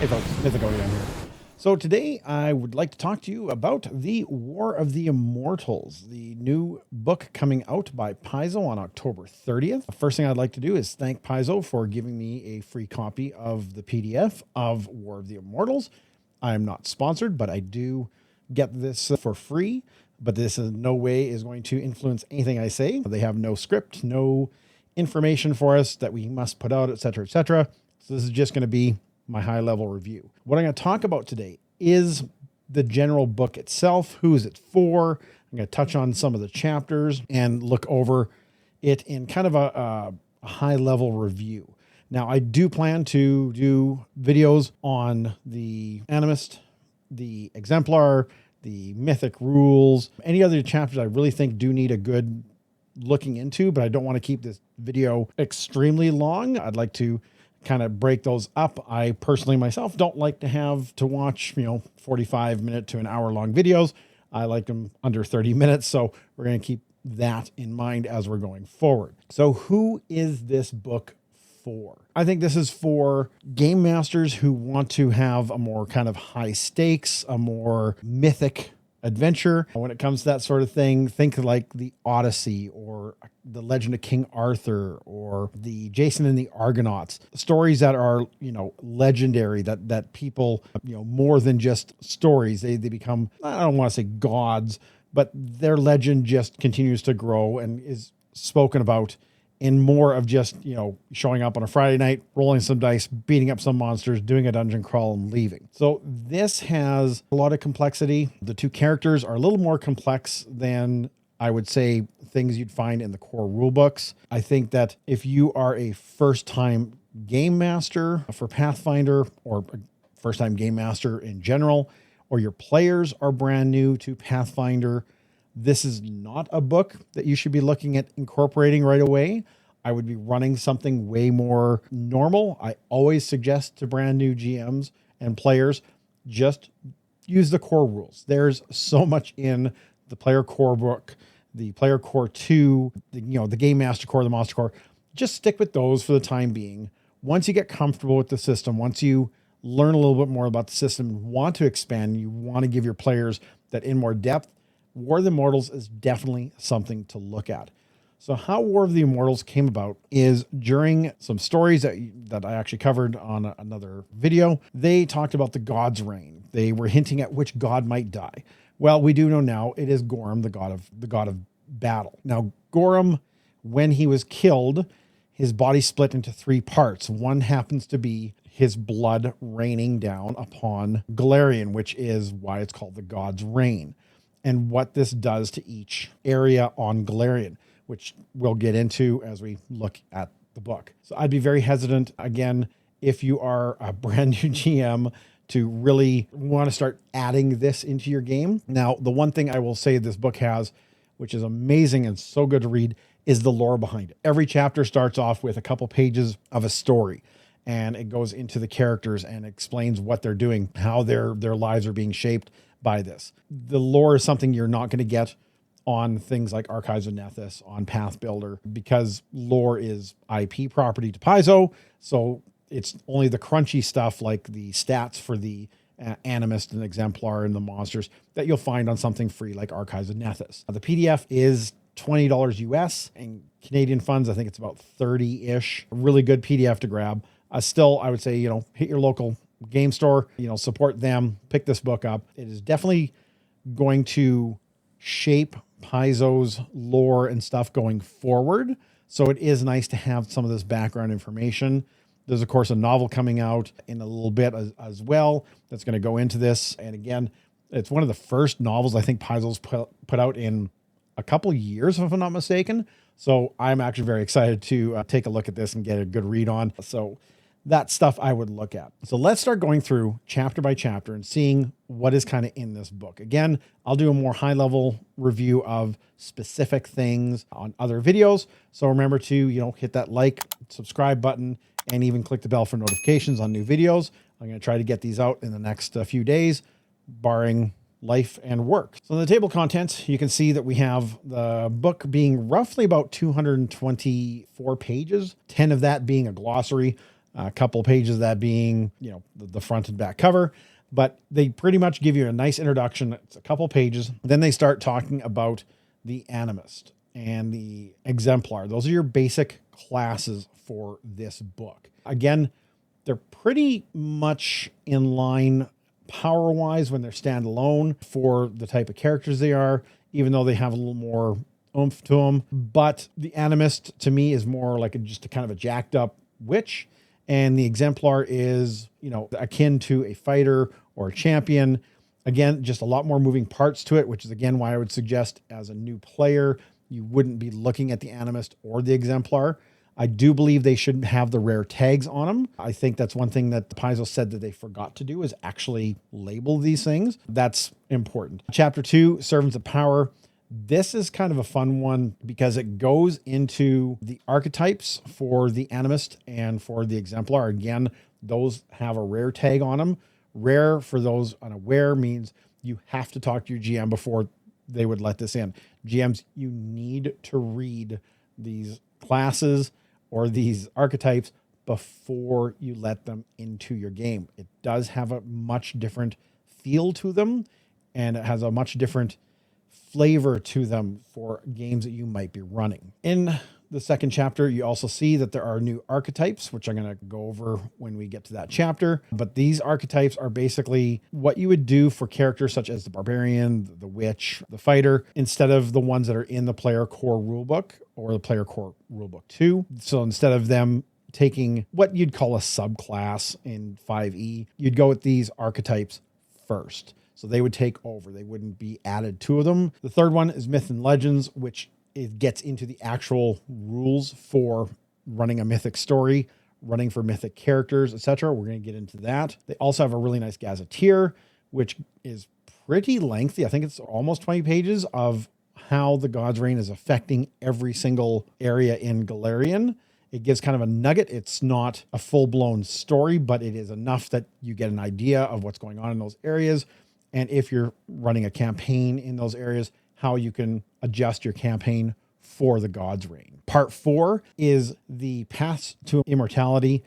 Hey folks, Mythic Kaiju here. So today I would like to talk to you about the War of the Immortals, the new book coming out by Paizo on October 30th. The first thing I'd like to do is thank Paizo for giving me a free copy of the PDF of War of the Immortals. I am not sponsored, but I do get this for free, but this in no way is going to influence anything I say. They have no script, no information for us that we must put out, etc., etc. So this is just going to be my high-level review. What I'm going to talk about today is the general book itself. Who is it for? I'm going to touch on some of the chapters and look over it in kind of a high-level review. Now, I do plan to do videos on the Animist, the exemplar, the mythic rules, any other chapters I really think do need a good looking into, but I don't want to keep this video extremely long. I'd like to kind of break those up. I personally myself don't like to have to watch, 45-minute to an hour-long videos. I like them under 30 minutes, so we're going to keep that in mind as we're going forward. So who is this book for? I think this is for game masters who want to have a more kind of high stakes, a more mythic adventure. When it comes to that sort of thing, think like the Odyssey or the Legend of King Arthur or the Jason and the Argonauts, stories that are, legendary, that people, more than just stories, they become, I don't want to say gods, but their legend just continues to grow and is spoken about in more of just, showing up on a Friday night, rolling some dice, beating up some monsters, doing a dungeon crawl and leaving. So this has a lot of complexity. The two characters are a little more complex than I would say things you'd find in the core rule books. I think that if you are a first-time game master for Pathfinder or a first-time game master in general, or your players are brand new to Pathfinder, this is not a book that you should be looking at incorporating right away. I would be running something way more normal. I always suggest to brand new GMs and players, just use the core rules. There's so much in the player core book, the player core 2, the game master core, the monster core. Just stick with those for the time being. Once you get comfortable with the system, once you learn a little bit more about the system, want to expand, you want to give your players that in more depth, War of the Immortals is definitely something to look at. So how War of the Immortals came about is during some stories that I actually covered on another video. They talked about the god's reign. They were hinting at which god might die. Well, we do know now it is Gorm, the god of battle. Now, Gorm, when he was killed, his body split into 3 parts. One happens to be his blood raining down upon Golarion, which is why it's called the god's reign, and what this does to each area on Golarion, which we'll get into as we look at the book. So I'd be very hesitant, again, if you are a brand new GM, to really want to start adding this into your game. Now, the one thing I will say this book has, which is amazing and so good to read, is the lore behind it. Every chapter starts off with a couple pages of a story, and it goes into the characters and explains what they're doing, how their lives are being shaped by this. The lore is something you're not going to get on things like Archives of Nethys, on Pathbuilder, because lore is IP property to Paizo. So it's only the crunchy stuff like the stats for the Animist and exemplar and the monsters that you'll find on something free like Archives of Nethys. The PDF is $20 US, and Canadian funds, I think it's about 30-ish. Really good PDF to grab. Still, I would say, hit your local game store, support them, pick this book up. It is definitely going to shape Paizo's lore and stuff going forward. So it is nice to have some of this background information. There's, of course, a novel coming out in a little bit as well that's going to go into this. And again, it's one of the first novels I think Paizo's put out in a couple years, if I'm not mistaken. So I'm actually very excited to take a look at this and get a good read on. So that stuff I would look at. So let's start going through chapter by chapter and seeing what is kind of in this book. Again, I'll do a more high-level review of specific things on other videos. So remember to, hit that like, subscribe button, and even click the bell for notifications on new videos. I'm going to try to get these out in the next few days, barring life and work. So in the table of contents, you can see that we have the book being roughly about 224 pages, 10 of that being a glossary. A couple pages of that being, the front and back cover. But they pretty much give you a nice introduction. It's a couple pages. Then they start talking about the Animist and the exemplar. Those are your basic classes for this book. Again, they're pretty much in line power-wise when they're standalone for the type of characters they are, even though they have a little more oomph to them. But the Animist, to me, is more like just a kind of a jacked-up witch, and the exemplar is, akin to a fighter or a champion. Again, just a lot more moving parts to it, which is, again, why I would suggest as a new player, you wouldn't be looking at the Animist or the exemplar. I do believe they should have the rare tags on them. I think that's one thing that the Paizo said that they forgot to do is actually label these things. That's important. Chapter 2, Servants of Power. This is kind of a fun one because it goes into the archetypes for the Animist and for the exemplar. Again, those have a rare tag on them. Rare, for those unaware, means you have to talk to your GM before they would let this in. GMs, you need to read these classes or these archetypes before you let them into your game. It does have a much different feel to them, and it has a much different flavor to them for games that you might be running. In the second chapter, you also see that there are new archetypes, which I'm going to go over when we get to that chapter. But these archetypes are basically what you would do for characters such as the barbarian, the witch, the fighter, instead of the ones that are in the player core rulebook or the player core rulebook 2. So instead of them taking what you'd call a subclass in 5e, you'd go with these archetypes first. So they would take over. They wouldn't be added to them. The third one is Myth and Legends, which it gets into the actual rules for running a mythic story, running for mythic characters, etc. We're going to get into that. They also have a really nice gazetteer, which is pretty lengthy. I think it's almost 20 pages of how the God's Reign is affecting every single area in Golarion. It gives kind of a nugget. It's not a full-blown story, but it is enough that you get an idea of what's going on in those areas. And if you're running a campaign in those areas, how you can adjust your campaign for the God's Reign. Part 4 is the paths to immortality.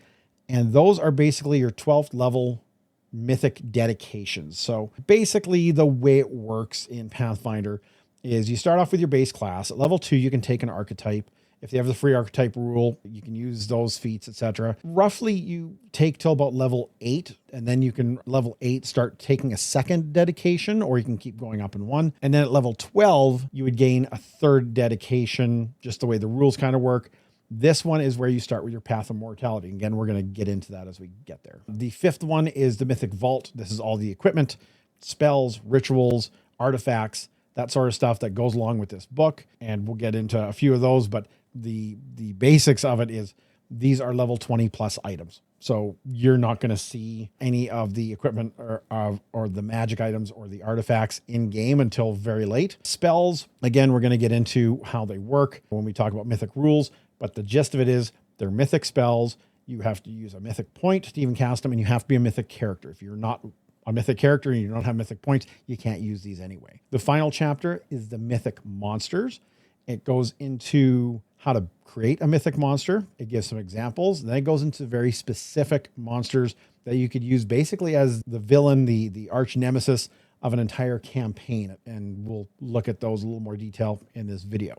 And those are basically your 12th level mythic dedications. So basically the way it works in Pathfinder is you start off with your base class. At level 2, you can take an archetype. If you have the free archetype rule, you can use those feats, etc. Roughly, you take till about level 8, and then you can, level 8, start taking a second dedication, or you can keep going up in one. And then at level 12, you would gain a third dedication, just the way the rules kind of work. This one is where you start with your Path of Mortality. Again, we're going to get into that as we get there. The 5th one is the Mythic Vault. This is all the equipment, spells, rituals, artifacts, that sort of stuff that goes along with this book. And we'll get into a few of those, but the basics of it is these are level 20 plus items. So you're not going to see any of the equipment or the magic items or the artifacts in game until very late. Spells, again, we're going to get into how they work when we talk about mythic rules, but the gist of it is they're mythic spells. You have to use a mythic point to even cast them, and you have to be a mythic character. If you're not a mythic character and you don't have mythic points, you can't use these anyway. The final chapter is the mythic monsters. It goes into how to create a mythic monster. It gives some examples. And then it goes into very specific monsters that you could use basically as the villain, the arch nemesis of an entire campaign. And we'll look at those in a little more detail in this video.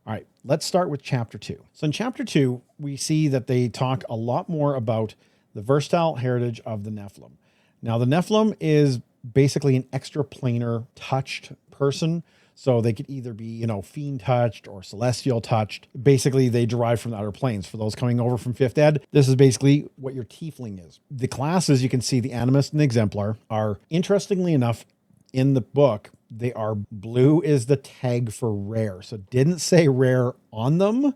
All right, let's start with chapter 2. So in chapter 2, we see that they talk a lot more about the versatile heritage of the Nephilim. Now, the Nephilim is basically an extraplanar touched person. So they could either be, fiend touched or celestial touched. Basically, they derive from the outer planes. For those coming over from 5th ed, this is basically what your tiefling is. The classes, you can see the Animist and the Exemplar are, interestingly enough, in the book, they are blue is the tag for rare. So it didn't say rare on them,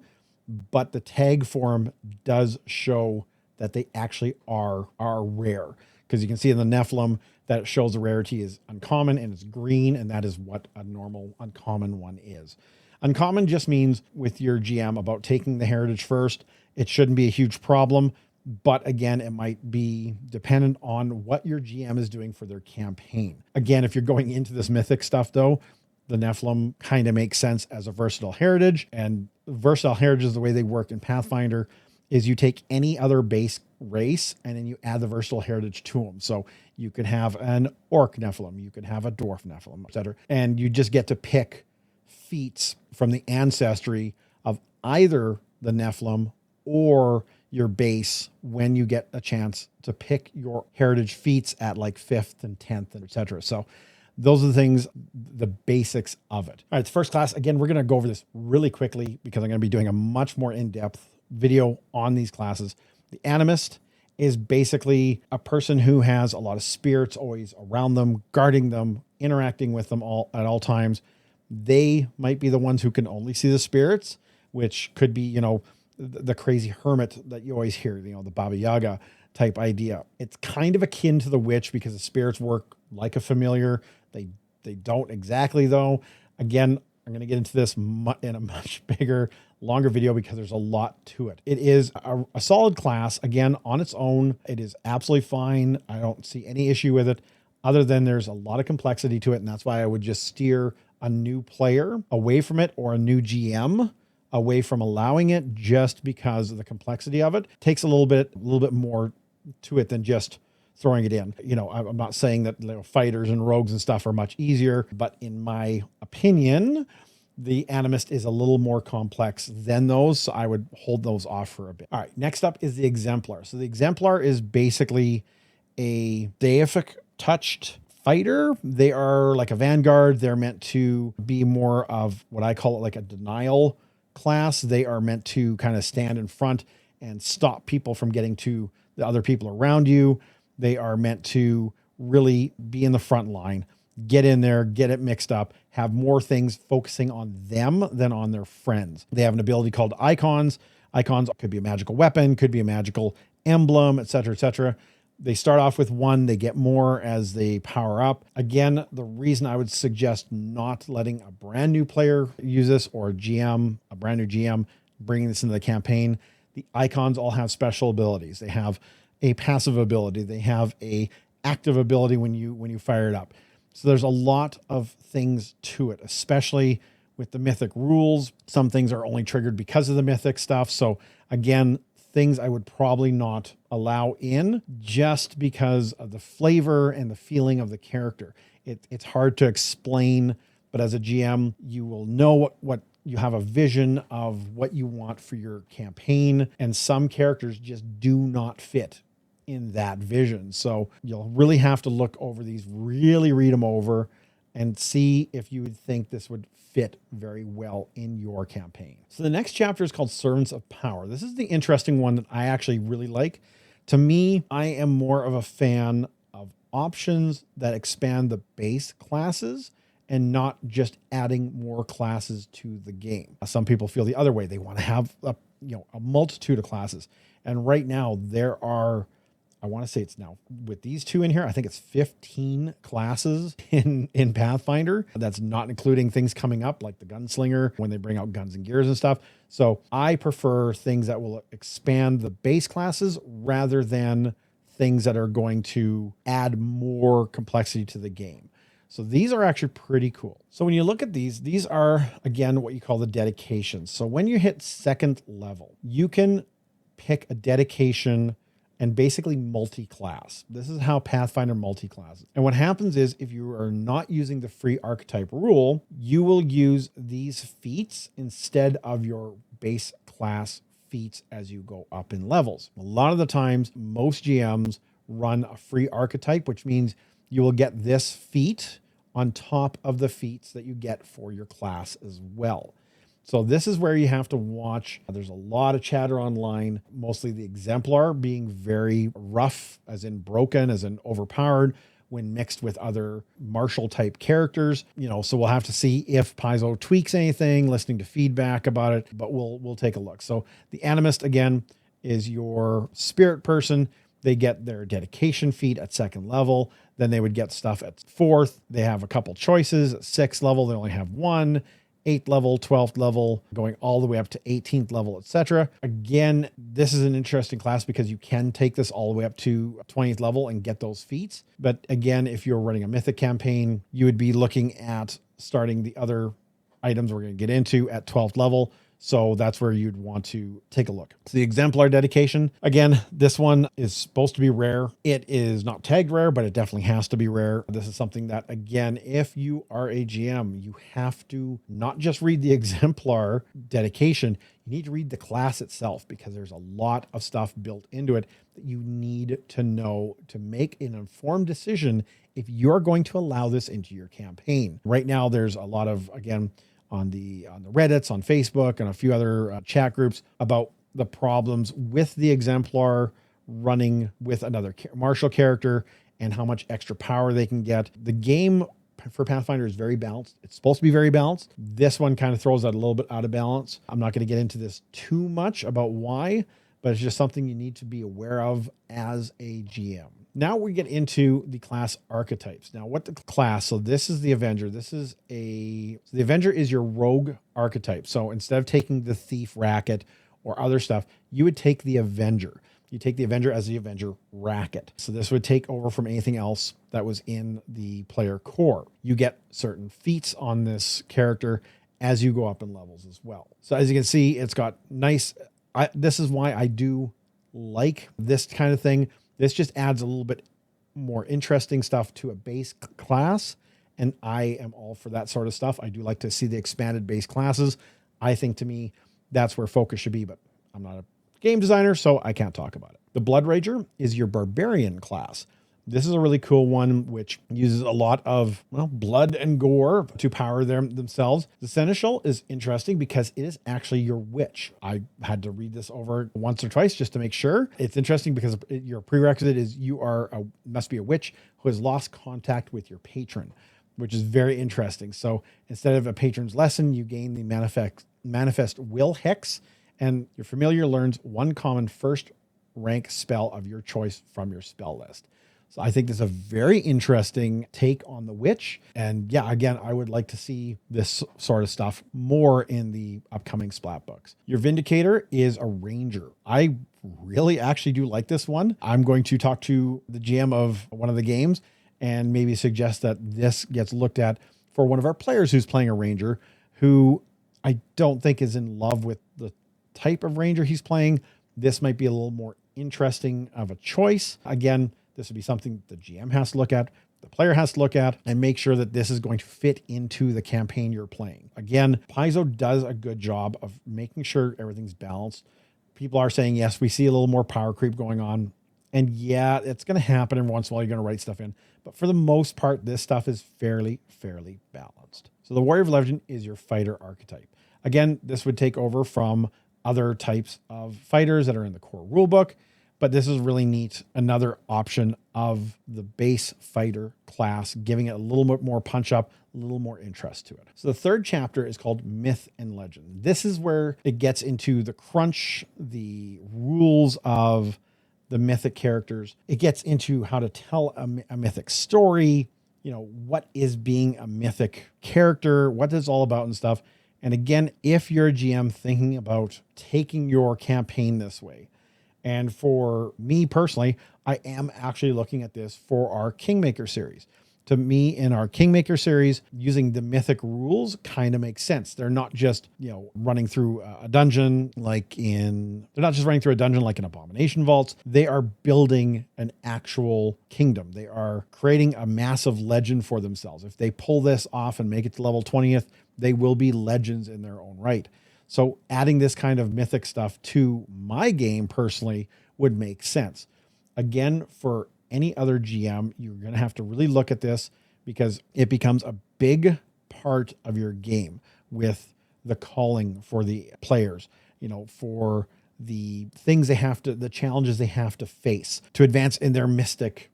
but the tag for them does show that they actually are rare. Because you can see in the Nephilim that it shows the rarity is uncommon and it's green, and that is what a normal uncommon one is. Uncommon just means with your GM about taking the heritage first, it shouldn't be a huge problem. But again, it might be dependent on what your GM is doing for their campaign. Again, if you're going into this mythic stuff though, the Nephilim kind of makes sense as a versatile heritage, and versatile heritage is the way they work in Pathfinder is you take any other base race and then you add the versatile heritage to them. So you could have an orc Nephilim, you could have a dwarf Nephilim, etc. And you just get to pick feats from the ancestry of either the Nephilim or your base when you get a chance to pick your heritage feats at like 5th and 10th, and etc. So those are the things, the basics of it. All right, it's first class. Again, we're going to go over this really quickly because I'm going to be doing a much more in-depth video on these classes. The Animist is basically a person who has a lot of spirits always around them, guarding them, interacting with them all at all times. They might be the ones who can only see the spirits, which could be, you know, the crazy hermit that you always hear, you know, the Baba Yaga type idea. It's kind of akin to the witch because the spirits work like a familiar. They don't exactly though. Again, I'm going to get into this in a much bigger, longer video because there's a lot to it. It is a solid class. Again, on its own, it is absolutely fine. I don't see any issue with it other than there's a lot of complexity to it. And that's why I would just steer a new player away from it, or a new GM away from allowing it, just because of the complexity of it. It takes a little bit more to it than just throwing it in. You know, I'm not saying that, you know, fighters and rogues and stuff are much easier, but in my opinion, the Animist is a little more complex than those. So I would hold those off for a bit. All right. Next up is the Exemplar. So the Exemplar is basically a deific touched fighter. They are like a vanguard. They're meant to be more of what I call it, like a denial class. They are meant to kind of stand in front and stop people from getting to the other people around you. They are meant to really be in the front line, get in there, get it mixed up, have more things focusing on them than on their friends. They have an ability called icons. Icons could be a magical weapon, could be a magical emblem, etc., etc. They start off with one, they get more as they power up. Again, the reason I would suggest not letting a brand new player use this, or a GM, a brand new GM, bringing this into the campaign, the icons all have special abilities. They have a passive ability. They have a active ability when you fire it up. So there's a lot of things to it, especially with the mythic rules. Some things are only triggered because of the mythic stuff. So again, things I would probably not allow in just because of the flavor and the feeling of the character. It's hard to explain, but as a GM, you will know what you have a vision of what you want for your campaign. And some characters just do not fit in that vision. So you'll really have to look over these, really read them over and see if you would think this would fit very well in your campaign. So the next chapter is called Servants of Power. This is the interesting one that I actually really like. To me, I am more of a fan of options that expand the base classes and not just adding more classes to the game. Some people feel the other way. They want to have a multitude of classes. And right now there are, I want to say it's now with these two in here, I think it's 15 classes in Pathfinder. That's not including things coming up like the Gunslinger when they bring out guns and gears and stuff. So I prefer things that will expand the base classes rather than things that are going to add more complexity to the game. So these are actually pretty cool. So when you look at these are, again, what you call the dedications. So when you hit 2nd level, you can pick a dedication and basically multi-class. This is how Pathfinder multi-classes. And what happens is if you are not using the free archetype rule, you will use these feats instead of your base class feats as you go up in levels. A lot of the times, most GMs run a free archetype, which means you will get this feat on top of the feats that you get for your class as well. So this is where you have to watch. There's a lot of chatter online, mostly the Exemplar being very rough, as in broken, as in overpowered, when mixed with other martial type characters. So we'll have to see if Paizo tweaks anything, listening to feedback about it, but we'll take a look. So the Animist, again, is your spirit person. They get their dedication feat at 2nd level. Then they would get stuff at 4th. They have a couple choices. At 6th level, they only have one. 8th level, 12th level, going all the way up to 18th level, etc. Again, this is an interesting class because you can take this all the way up to 20th level and get those feats. But again, if you're running a mythic campaign, you would be looking at starting the other items we're going to get into at 12th level. So that's where you'd want to take a look. So the exemplar dedication, again, this one is supposed to be rare. It is not tagged rare, but it definitely has to be rare. This is something that, again, if you are a GM, you have to not just read the exemplar dedication, you need to read the class itself, because there's a lot of stuff built into it that you need to know to make an informed decision if you're going to allow this into your campaign. Right now, there's a lot of, again, on the Reddits, on Facebook, and a few other chat groups about the problems with the exemplar running with another martial character and how much extra power they can get. The game for Pathfinder is very balanced. It's supposed to be very balanced. This one kind of throws that a little bit out of balance. I'm not going to get into this too much about why, but it's just something you need to be aware of as a GM. Now we get into the class archetypes. Now what the class, so this is the Avenger. The Avenger is your rogue archetype. So instead of taking the Thief racket or other stuff, you would take the Avenger. You take the Avenger as the Avenger racket. So this would take over from anything else that was in the player core. You get certain feats on this character as you go up in levels as well. So as you can see, it's got nice, this is why I do like this kind of thing. This just adds a little bit more interesting stuff to a base class, and I am all for that sort of stuff. I do like to see the expanded base classes. I think, to me, that's where focus should be, but I'm not a game designer, so I can't talk about it. The Blood Rager is your Barbarian class. This is a really cool one, which uses a lot of, well, blood and gore to power themselves. The Seneschal is interesting because it is actually your witch. I had to read this over once or twice just to make sure. It's interesting because your prerequisite is you must be a witch who has lost contact with your patron, which is very interesting. So instead of a patron's lesson, you gain the manifest will hex, and your familiar learns one common first rank spell of your choice from your spell list. So I think this is a very interesting take on the witch. And yeah, again, I would like to see this sort of stuff more in the upcoming Splat books. Your Vindicator is a ranger. I really actually do like this one. I'm going to talk to the GM of one of the games and maybe suggest that this gets looked at for one of our players who's playing a ranger, who I don't think is in love with the type of ranger he's playing. This might be a little more interesting of a choice. Again, this would be something the GM has to look at, the player has to look at, and make sure that this is going to fit into the campaign you're playing. Again, Paizo does a good job of making sure everything's balanced. People are saying, yes, we see a little more power creep going on. And yeah, it's going to happen every once in a while. You're going to write stuff in. But for the most part, this stuff is fairly balanced. So the Warrior of Legend is your fighter archetype. Again, this would take over from other types of fighters that are in the core rulebook. But this is really neat. Another option of the base fighter class, giving it a little bit more punch up, a little more interest to it. So the third chapter is called Myth and Legend. This is where it gets into the crunch, the rules of the mythic characters. It gets into how to tell a mythic story, what is being a mythic character, what it's all about and stuff. And again, if you're a GM thinking about taking your campaign this way, and for me personally, I am actually looking at this for our Kingmaker series. To me, in our Kingmaker series, using the mythic rules kind of makes sense. They're not just, running through a dungeon they're not just running through a dungeon like in Abomination Vaults. They are building an actual kingdom. They are creating a massive legend for themselves. If they pull this off and make it to level 20th, they will be legends in their own right. So adding this kind of mythic stuff to my game personally would make sense. Again, for any other GM, you're going to have to really look at this because it becomes a big part of your game with the calling for the players, for the things the challenges they have to face to advance in their mystic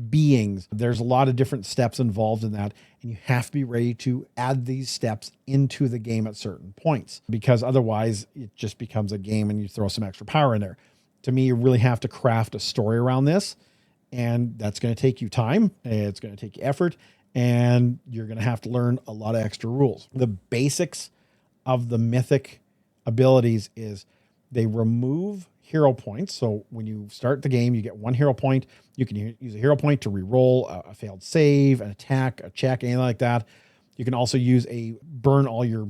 beings. There's a lot of different steps involved in that, and you have to be ready to add these steps into the game at certain points, because otherwise it just becomes a game and you throw some extra power in there. To me, you really have to craft a story around this, and that's going to take you time, it's going to take you effort, and you're going to have to learn a lot of extra rules. The basics of the mythic abilities is they remove hero points. So when you start the game, you get 1 hero point. You can use a hero point to re-roll a failed save, an attack, a check, anything like that. You can also use burn all your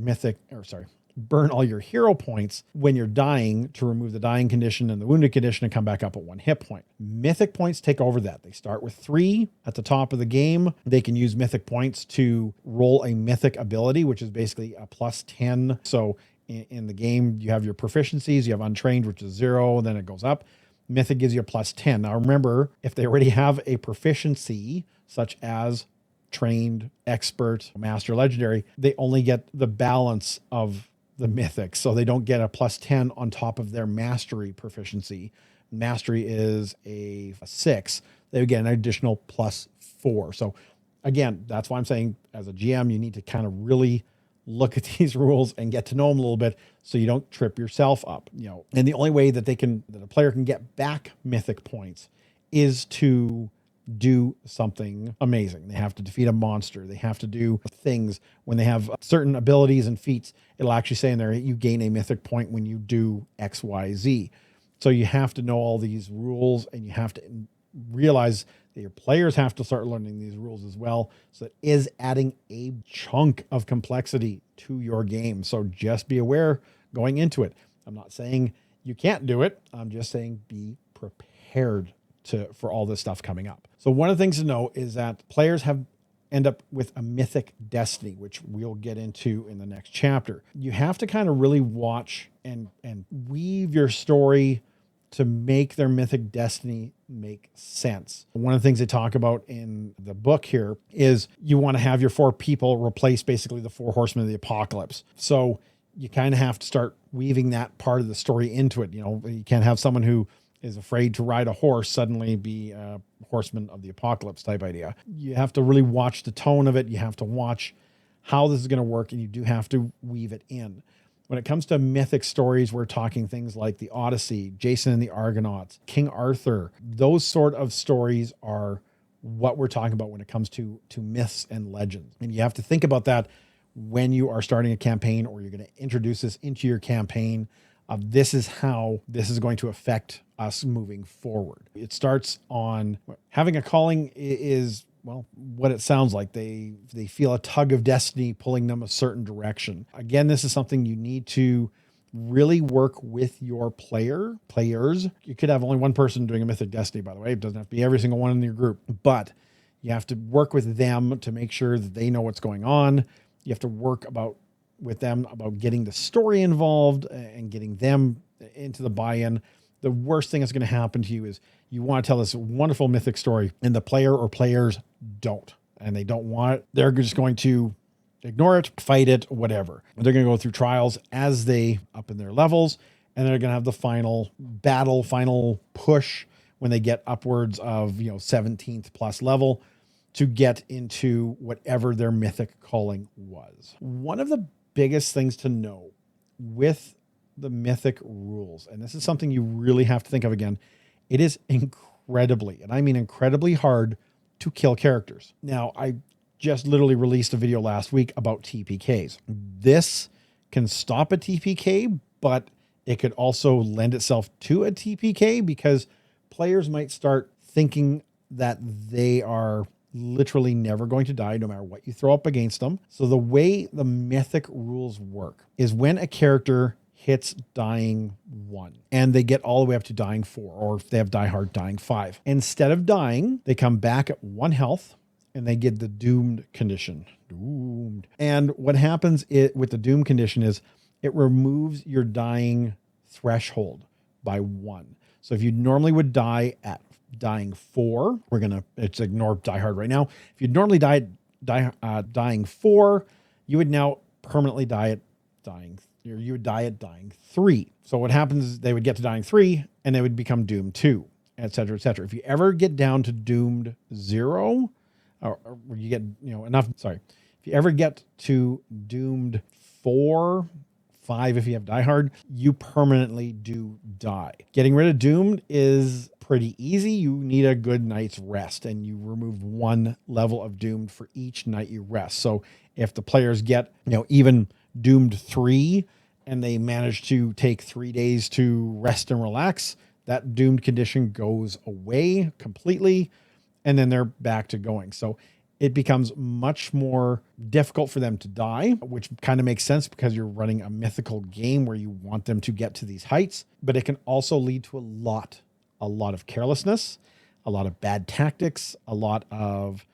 burn all your hero points when you're dying to remove the dying condition and the wounded condition and come back up at 1 hit point. Mythic points take over that. They start with 3 at the top of the game. They can use mythic points to roll a mythic ability, which is basically a +10. So in the game, you have your proficiencies, you have untrained, which is 0, and then it goes up. Mythic gives you a +10. Now remember, if they already have a proficiency, such as trained, expert, master, legendary, they only get the balance of the mythic. So they don't get a +10 on top of their mastery proficiency. Mastery is a 6. They get an additional +4. So again, that's why I'm saying as a GM, you need to kind of really look at these rules and get to know them a little bit so you don't trip yourself up. And the only way that a player can get back mythic points is to do something amazing. They have to defeat a monster. They have to do things. When they have certain abilities and feats, it'll actually say in there, you gain a mythic point when you do X, Y, Z. So you have to know all these rules, and you have to realize that your players have to start learning these rules as well. So it is adding a chunk of complexity to your game. So just be aware going into it. I'm not saying you can't do it. I'm just saying be prepared for all this stuff coming up. So one of the things to know is that players end up with a mythic destiny, which we'll get into in the next chapter. You have to kind of really watch and weave your story to make their mythic destiny make sense. One of the things they talk about in the book here is you want to have your 4 people replace basically the 4 horsemen of the apocalypse. So you kind of have to start weaving that part of the story into it. You can't have someone who is afraid to ride a horse suddenly be a horseman of the apocalypse type idea. You have to really watch the tone of it. You have to watch how this is going to work, and you do have to weave it in. When it comes to mythic stories, we're talking things like the Odyssey, Jason and the Argonauts, King Arthur. Those sort of stories are what we're talking about when it comes to myths and legends. And you have to think about that when you are starting a campaign, or you're going to introduce this into your campaign. This is how this is going to affect us moving forward. It starts on having a calling is, well, what it sounds like. They feel a tug of destiny pulling them a certain direction. Again, this is something you need to really work with your players. You could have only one person doing a mythic destiny, by the way. It doesn't have to be every single one in your group, but you have to work with them to make sure that they know what's going on. You have to work with them about getting the story involved and getting them into the buy-in. The worst thing that's going to happen to you is you want to tell this wonderful mythic story and the player or players don't, and they don't want it. They're just going to ignore it, fight it, whatever. They're going to go through trials as they up in their levels, and they're going to have the final battle, final push when they get upwards of 17th plus level to get into whatever their mythic calling was. One of the biggest things to know with the mythic rules, and this is something you really have to think of again, it is incredibly, and I mean incredibly hard to kill characters. Now, I just literally released a video last week about TPKs. This can stop a TPK, but it could also lend itself to a TPK because players might start thinking that they are literally never going to die no matter what you throw up against them. So the way the mythic rules work is when a character hits dying 1 and they get all the way up to dying 4, or if they have die hard, dying 5. Instead of dying, they come back at 1 health and they get the doomed condition. Doomed. And what happens with the doom condition is it removes your dying threshold by 1. So if you normally would die at dying 4, let's ignore die hard right now. If you'd normally dying 4, you would now permanently die at dying. You would die at dying 3. So what happens is they would get to dying 3 and they would become doomed 2, et cetera, et cetera. If you ever get down to doomed 0, or you get if you ever get to doomed 4, 5, if you have die hard, you permanently do die. Getting rid of doomed is pretty easy. You need a good night's rest, and you remove 1 level of doomed for each night you rest. So if the players get even doomed 3 and they manage to take 3 days to rest and relax, that doomed condition goes away completely, and then they're back to going. So it becomes much more difficult for them to die, which kind of makes sense because you're running a mythical game where you want them to get to these heights. But it can also lead to a lot of carelessness, a lot of bad tactics, a lot of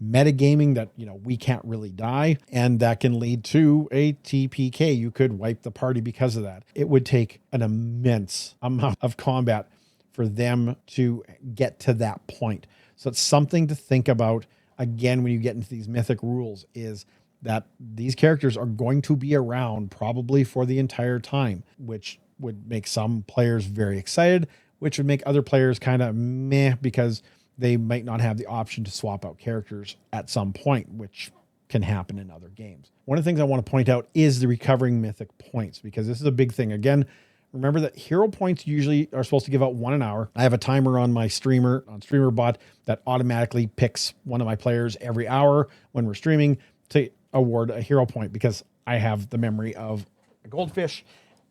metagaming that, we can't really die. And that can lead to a TPK. You could wipe the party because of that. It would take an immense amount of combat for them to get to that point. So it's something to think about. Again, when you get into these mythic rules, is that these characters are going to be around probably for the entire time, which would make some players very excited, which would make other players kind of meh because they might not have the option to swap out characters at some point, which can happen in other games. One of the things I want to point out is the recovering mythic points, because this is a big thing. Again, remember that hero points usually are supposed to give out 1 an hour. I have a timer on my StreamerBot that automatically picks one of my players every hour when we're streaming to award a hero point, because I have the memory of a goldfish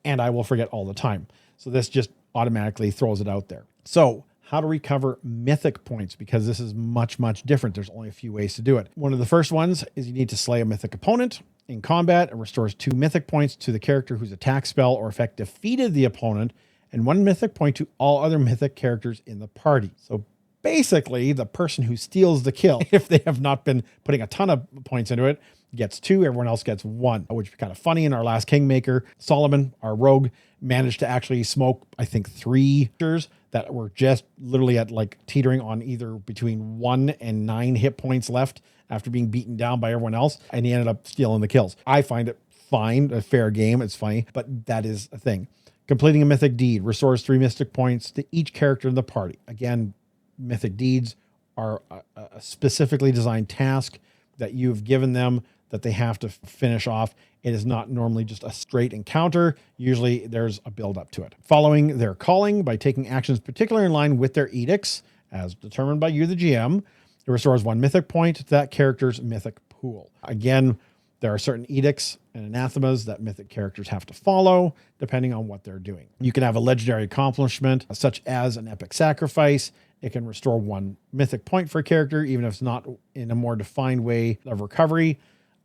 and I will forget all the time. So this just automatically throws it out there. So how to recover mythic points, because this is much, much different. There's only a few ways to do it. One of the first ones is you need to slay a mythic opponent in combat. It restores 2 mythic points to the character whose attack, spell, or effect defeated the opponent, and 1 mythic point to all other mythic characters in the party. So basically, the person who steals the kill, if they have not been putting a ton of points into it, gets 2, everyone else gets 1, which is kind of funny. In our last Kingmaker, Solomon, our rogue, managed to actually smoke, I think, 3 creatures that were just literally at like teetering on either between 1 and 9 hit points left after being beaten down by everyone else, and he ended up stealing the kills. I find it fine, a fair game, it's funny, but that is a thing. Completing a mythic deed restores 3 mystic points to each character in the party. Again, mythic deeds are a specifically designed task that you've given them that they have to finish off. It is not normally just a straight encounter. Usually there's a build up to it. Following their calling by taking actions particularly in line with their edicts, as determined by you, the GM, it restores 1 mythic point to that character's mythic pool. Again, there are certain edicts and anathemas that mythic characters have to follow depending on what they're doing. You can have a legendary accomplishment such as an epic sacrifice. It can restore 1 mythic point for a character, even if it's not in a more defined way of recovery.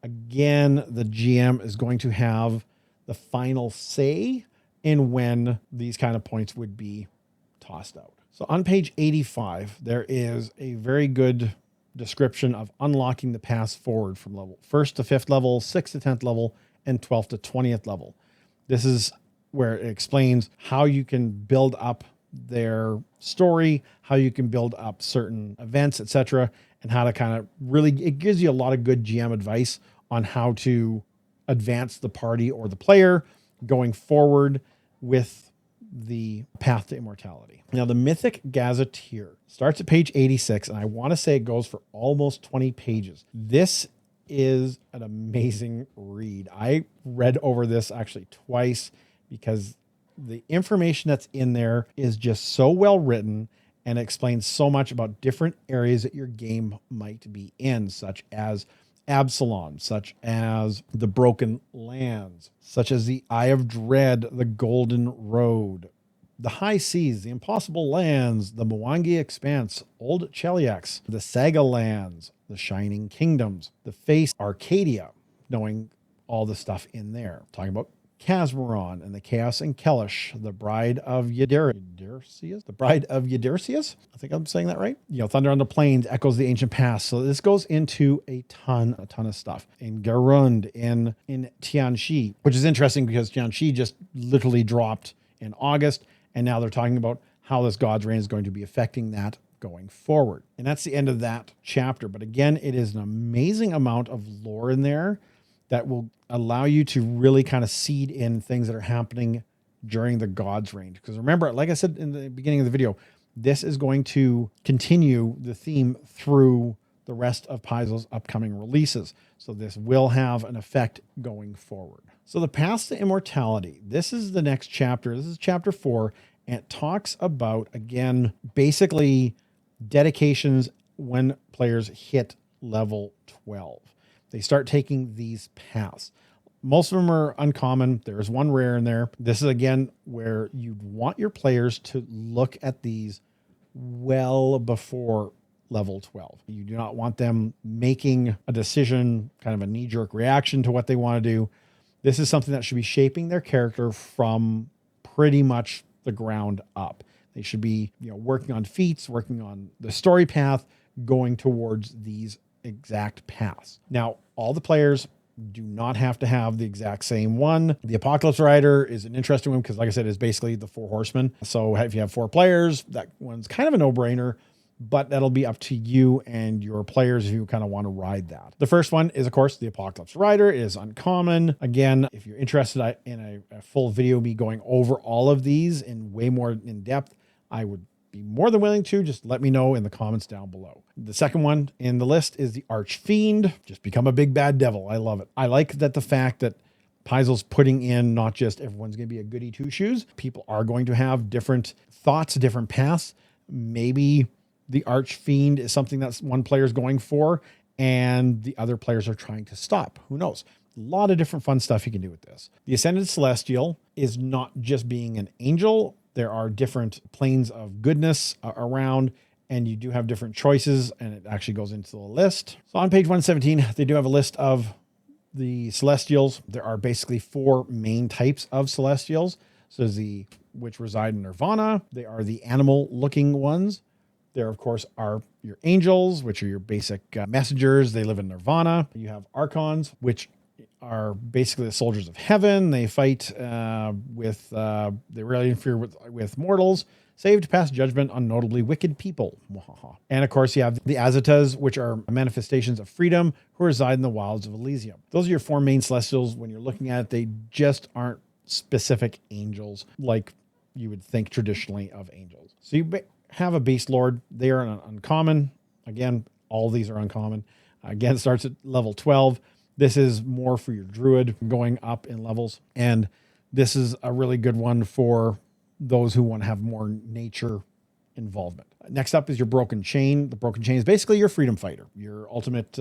Again, the GM is going to have the final say in when these kind of points would be tossed out. So on page 85, there is a very good description of unlocking the paths forward from level 1st to 5th level, 6th to 10th level, and 12th to 20th level. This is where it explains how you can build up their story, how you can build up certain events, etc., and how to kind of really, it gives you a lot of good GM advice on how to advance the party or the player going forward with the path to immortality. Now, the Mythic Gazetteer starts at page 86, and I want to say it goes for almost 20 pages. This is an amazing read. I read over this actually twice because the information that's in there is just so well written and explains so much about different areas that your game might be in, such as Absalom, such as the Broken Lands, such as the Eye of Dread, the Golden Road, the High Seas, the Impossible Lands, the Mwangi Expanse, Old Cheliax, the Saga Lands, the Shining Kingdoms, the Face Arcadia, knowing all the stuff in there. Talking about Casmeron and the Chaos and Kellish, the Bride of Ydirsias, I think I'm saying that right. Thunder on the Plains echoes the ancient past. So this goes into a ton of stuff. In Garund, in Tianxi, which is interesting because Tianxi just literally dropped in August, and now they're talking about how this God's Reign is going to be affecting that going forward. And that's the end of that chapter. But again, it is an amazing amount of lore in there that will allow you to really kind of seed in things that are happening during the God's Reign. Because remember, like I said in the beginning of the video, this is going to continue the theme through the rest of Paizo's upcoming releases. So this will have an effect going forward. So the Path to Immortality, this is the next chapter. This is chapter 4, and it talks about, again, basically dedications when players hit level 12. They start taking these paths. Most of them are uncommon. There's one rare in there. This is, again, where you want your players to look at these well before level 12. You do not want them making a decision, kind of a knee-jerk reaction to what they want to do. This is something that should be shaping their character from pretty much the ground up. They should be, working on feats, working on the story path, going towards these exact paths. Now, all the players do not have to have the exact same one. The Apocalypse Rider is an interesting one because, like I said, it's basically the 4 horsemen. So if you have 4 players, that one's kind of a no-brainer, but that'll be up to you and your players if you kind of want to ride that. The first one is, of course, the Apocalypse Rider. It is uncommon. Again, if you're interested in a full video, me going over all of these in way more in depth, I would be more than willing to. Just let me know in the comments down below. The second one in the list is the Archfiend. Just become a big bad devil. I love it. I like that the fact that Paizo's putting in not just everyone's going to be a goody two-shoes. People are going to have different thoughts, different paths. Maybe the Archfiend is something that one player is going for and the other players are trying to stop. Who knows? A lot of different fun stuff you can do with this. The Ascended Celestial is not just being an angel. There are different planes of goodness around, and you do have different choices, and it actually goes into the list. So on page 117, they do have a list of the Celestials. There are basically 4 main types of Celestials. So there's which reside in Nirvana. They are the animal-looking ones. There, of course, are your angels, which are your basic messengers. They live in Nirvana. You have archons, which are basically the soldiers of heaven. They fight they rarely interfere with mortals, save to pass judgment on notably wicked people. And of course, you have the Azetas, which are manifestations of freedom who reside in the wilds of Elysium. Those are your 4 main Celestials. When you're looking at it, they just aren't specific angels like you would think traditionally of angels. So you have a Beast Lord. They are an uncommon. Again, all these are uncommon. Again, it starts at level 12. This is more for your druid going up in levels. And this is a really good one for those who want to have more nature involvement. Next up is your Broken Chain. The Broken Chain is basically your freedom fighter, your ultimate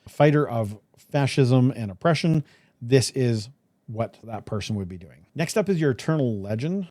fighter of fascism and oppression. This is what that person would be doing. Next up is your Eternal Legend.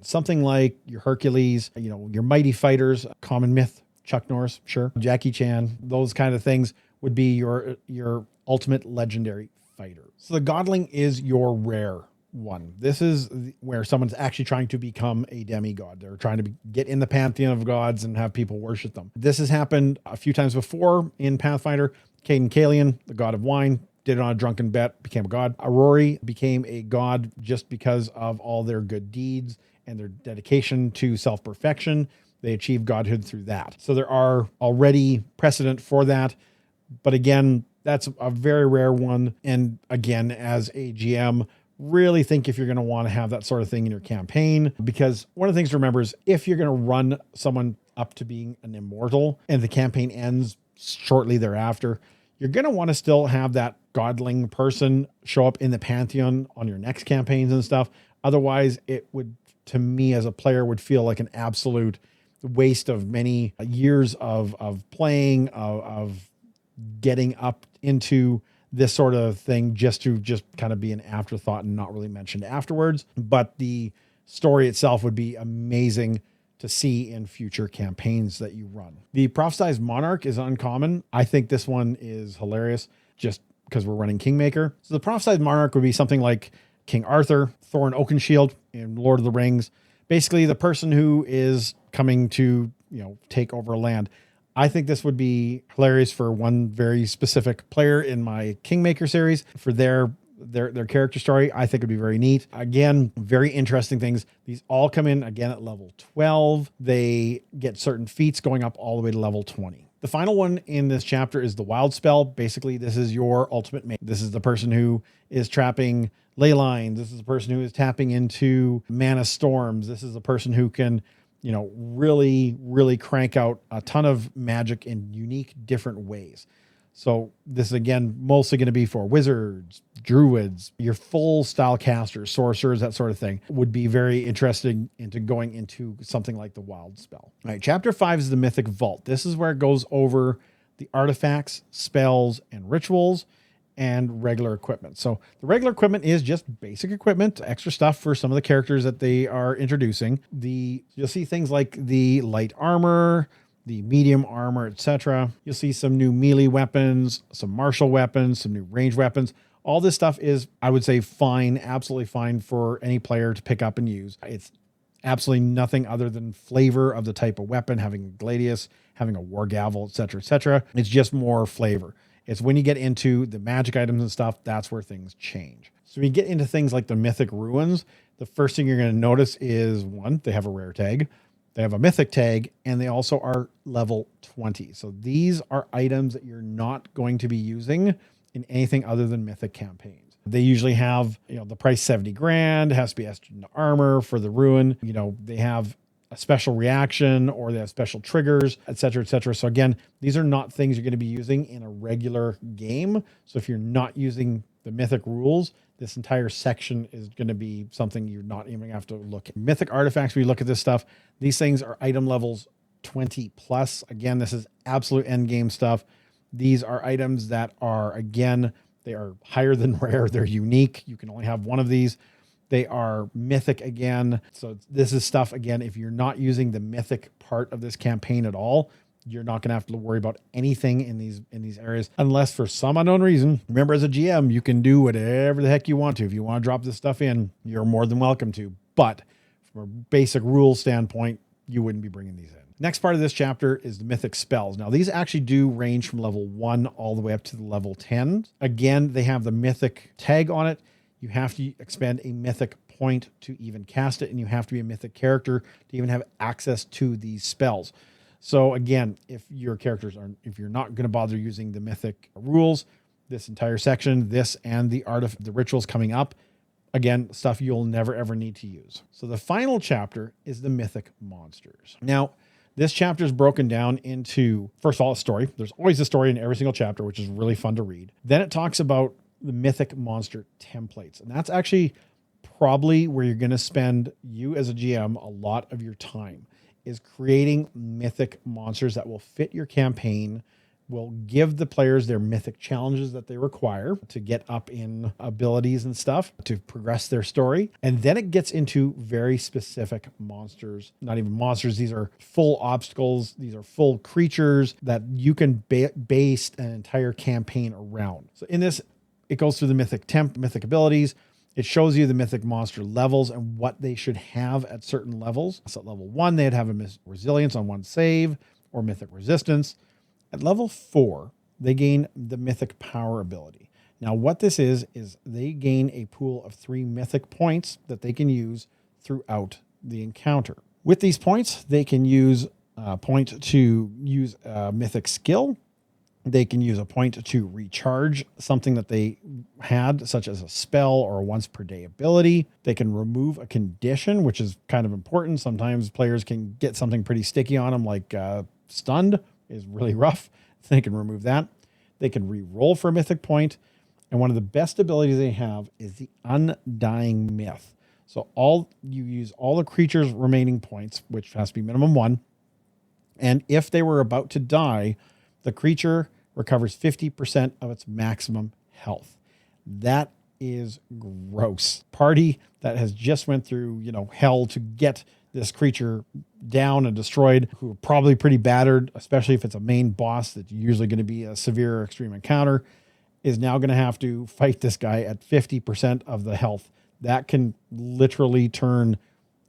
Something like your Hercules, your mighty fighters, Common Myth, Chuck Norris, sure, Jackie Chan, those kind of things would be your ultimate legendary fighter. So the Godling is your rare one. This is where someone's actually trying to become a demigod. They're trying to get in the pantheon of gods and have people worship them. This has happened a few times before in Pathfinder. Caden Kalian, the god of wine, did it on a drunken bet, became a god. Aurori became a god just because of all their good deeds and their dedication to self-perfection. They achieved godhood through that. So there are already precedent for that. But again, that's a very rare one. And again, as a GM, really think if you're going to want to have that sort of thing in your campaign, because one of the things to remember is if you're going to run someone up to being an immortal and the campaign ends shortly thereafter, you're going to want to still have that godling person show up in the pantheon on your next campaigns and stuff. Otherwise, it would, to me as a player, would feel like an absolute waste of many years of playing, of getting up into this sort of thing just to kind of be an afterthought and not really mentioned afterwards. But the story itself would be amazing to see in future campaigns that you run. The Prophesized Monarch is uncommon. I think this one is hilarious just because we're running Kingmaker. So the Prophesized Monarch would be something like King Arthur, Thorin Oakenshield in Lord of the Rings. Basically the person who is coming to, take over a land. I think this would be hilarious for one very specific player in my Kingmaker series for their character story. I think it'd be very neat. Again, very interesting things. These all come in again at level 12. They get certain feats going up all the way to level 20. The final one in this chapter is the Wild Spell. Basically, this is your ultimate mate. This is the person who is trapping ley lines. This is the person who is tapping into mana storms. This is the person who can really, really crank out a ton of magic in unique, different ways. So this is, again, mostly going to be for wizards, druids, your full style casters, sorcerers, that sort of thing. Would be very interesting into going into something like the Wild Spell. All right, chapter 5 is the Mythic Vault. This is where it goes over the artifacts, spells, and rituals. and regular equipment. So the regular equipment is just basic equipment, extra stuff for some of the characters that they are introducing. You'll see things like the light armor, the medium armor, etc. You'll see some new melee weapons, some martial weapons, some new ranged weapons. All this stuff is, I would say, fine, absolutely fine for any player to pick up and use. It's absolutely nothing other than flavor of the type of weapon, having a gladius, having a war gavel, etc., etc. It's just more flavor. It's when you get into the magic items and stuff, that's where things change. So when you get into things like the mythic ruins, the first thing you're going to notice is, one, they have a rare tag. They have a mythic tag, and they also are level 20. So these are items that you're not going to be using in anything other than mythic campaigns. They usually have, the price 70 grand, it has to be estrogen armor for the ruin. They have a special reaction or they have special triggers, etc., etc. So again, these are not things you're going to be using in a regular game. So if you're not using the mythic rules, this entire section is going to be something you're not even going to have to look at. Mythic artifacts, we look at this stuff. These things are item levels 20 plus. Again, this is absolute end game stuff. These are items that are, again, they are higher than rare. They're unique. You can only have one of these. They are mythic again. So this is stuff, again, if you're not using the mythic part of this campaign at all, you're not going to have to worry about anything in these areas, unless for some unknown reason. Remember, as a GM, you can do whatever the heck you want to. If you want to drop this stuff in, you're more than welcome to. But from a basic rule standpoint, you wouldn't be bringing these in. Next part of this chapter is the mythic spells. Now, these actually do range from level 1 all the way up to the level 10. Again, they have the mythic tag on it. You have to expend a mythic point to even cast it, and you have to be a mythic character to even have access to these spells. So again, if you're not going to bother using the mythic rules, this entire section, this and the art of the rituals coming up, again, stuff you'll never ever need to use. So the final chapter is the mythic monsters. Now, this chapter is broken down into, first of all, a story. There's always a story in every single chapter, which is really fun to read. Then it talks about the mythic monster templates. And that's actually probably where you're going to spend, you as a GM, a lot of your time, is creating mythic monsters that will fit your campaign, will give the players their mythic challenges that they require to get up in abilities and stuff to progress their story. And then it gets into very specific monsters, not even monsters. These are full obstacles. These are full creatures that you can base an entire campaign around. So in this, it goes through the mythic abilities. It shows you the mythic monster levels and what they should have at certain levels. So at level 1, they'd have a mythic resilience on 1 save or mythic resistance. At level 4, they gain the mythic power ability. Now what this is they gain a pool of 3 mythic points that they can use throughout the encounter. With these points, they can use a point to use a mythic skill. They can use a point to recharge something that they had, such as a spell or a once per day ability. They can remove a condition, which is kind of important. Sometimes players can get something pretty sticky on them, like stunned is really rough. They can remove that. They can re-roll for a mythic point. And one of the best abilities they have is the Undying Myth. So you use all the creature's remaining points, which has to be minimum 1. And if they were about to die, the creature recovers 50% of its maximum health. That is gross. Party that has just went through, hell to get this creature down and destroyed, who are probably pretty battered, especially if it's a main boss that's usually going to be a severe or extreme encounter, is now going to have to fight this guy at 50% of the health. That can literally turn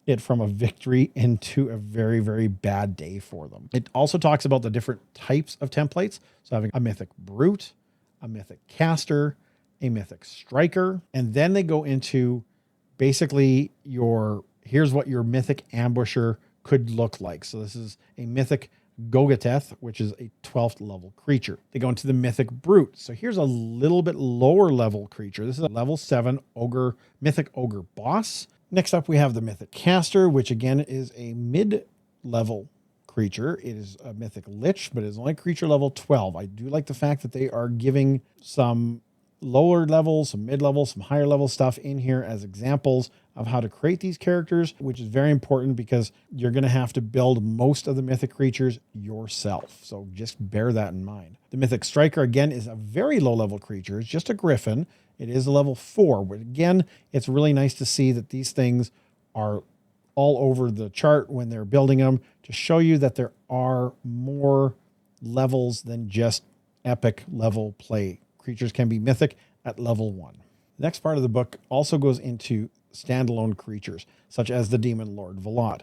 it from a victory into a very, very bad day for them. It also talks about the different types of templates. So having a mythic brute, a mythic caster, a mythic striker, and then they go into basically here's what your mythic ambusher could look like. So this is a mythic Gogateth, which is a 12th level creature. They go into the mythic brute. So here's a little bit lower level creature. This is a level 7 mythic ogre boss. Next up, we have the mythic caster, which again is a mid-level creature. It is a mythic lich, but it's only creature level 12. I do like the fact that they are giving some lower level, some mid-level, some higher level stuff in here as examples of how to create these characters, which is very important because you're going to have to build most of the mythic creatures yourself. So just bear that in mind. The Mythic Striker, again, is a very low level creature. It's just a griffin. It is a level 4, but again, it's really nice to see that these things are all over the chart when they're building them to show you that there are more levels than just epic level play. Creatures can be mythic at level 1. The next part of the book also goes into standalone creatures, such as the Demon Lord Vulot.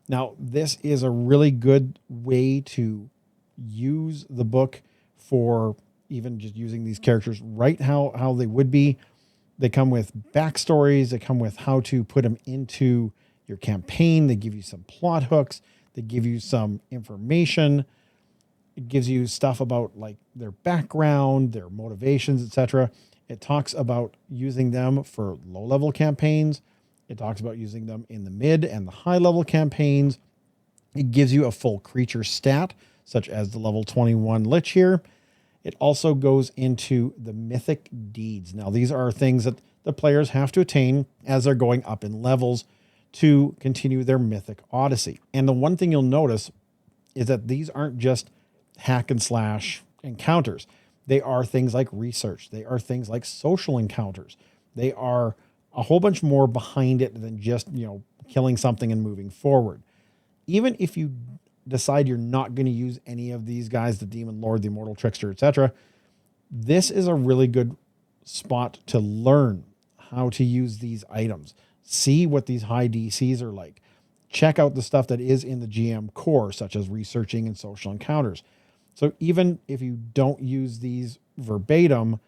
Now, this is a really good way to use the book for even just using these characters right how they would be. They come with backstories. They come with how to put them into your campaign. They give you some plot hooks. They give you some information. It gives you stuff about like their background, their motivations, etc. It talks about using them for low-level campaigns. It talks about using them in the mid and the high-level campaigns. It gives you a full creature stat, such as the level 21 Lich here. It also goes into the mythic deeds. Now, these are things that the players have to attain as they're going up in levels to continue their mythic odyssey. And the one thing you'll notice is that these aren't just hack and slash encounters. They are things like research. They are things like social encounters. They are a whole bunch more behind it than just, killing something and moving forward. Even if you decide you're not going to use any of these guys, the Demon Lord, the Immortal, Trickster, etc., this is a really good spot to learn how to use these items. See what these high DCs are like. Check out the stuff that is in the GM core, such as researching and social encounters. So even if you don't use these verbatim,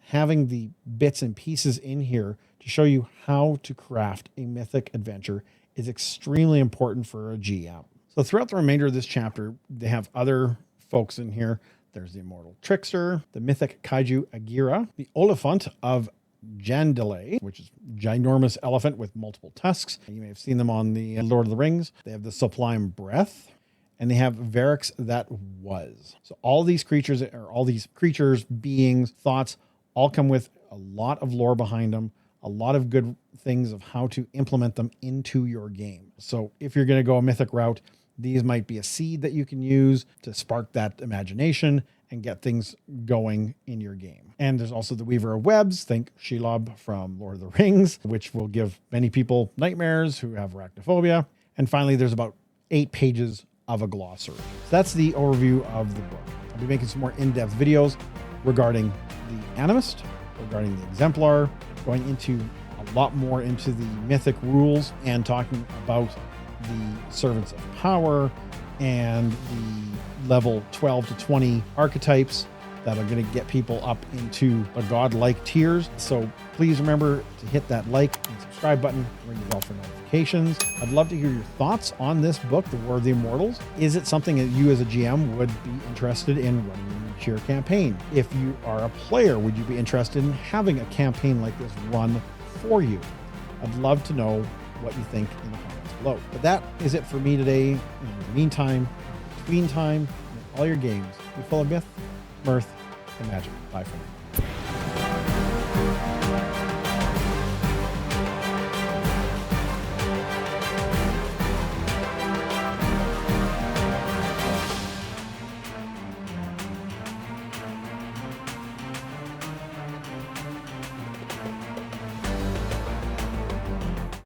having the bits and pieces in here to show you how to craft a mythic adventure is extremely important for a GM. So throughout the remainder of this chapter, they have other folks in here. There's the Immortal Trickster, the Mythic Kaiju Agira, the Oliphaunt of Jandelay, which is a ginormous elephant with multiple tusks. You may have seen them on the Lord of the Rings. They have the Sublime Breath, and they have Varix that was. So all these creatures, beings, thoughts, all come with a lot of lore behind them, a lot of good things of how to implement them into your game. So if you're going to go a mythic route, these might be a seed that you can use to spark that imagination and get things going in your game. And there's also the Weaver of Webs. Think Shelob from Lord of the Rings, which will give many people nightmares who have arachnophobia. And finally, there's about 8 pages of a glossary. So that's the overview of the book. I'll be making some more in-depth videos regarding the Animist, regarding the exemplar, going into a lot more into the mythic rules and talking about the Servants of Power and the level 12 to 20 archetypes that are going to get people up into the godlike tiers. So please remember to hit that like and subscribe button, ring the bell for notifications. I'd love to hear your thoughts on this book, The War of the Immortals. Is it something that you as a GM would be interested in running your campaign? If you are a player, would you be interested in having a campaign like this run for you? I'd love to know what you think in the comments below. But that is it for me today. In the meantime, between time, in all your games, be full of myth, mirth, and magic. Bye for now.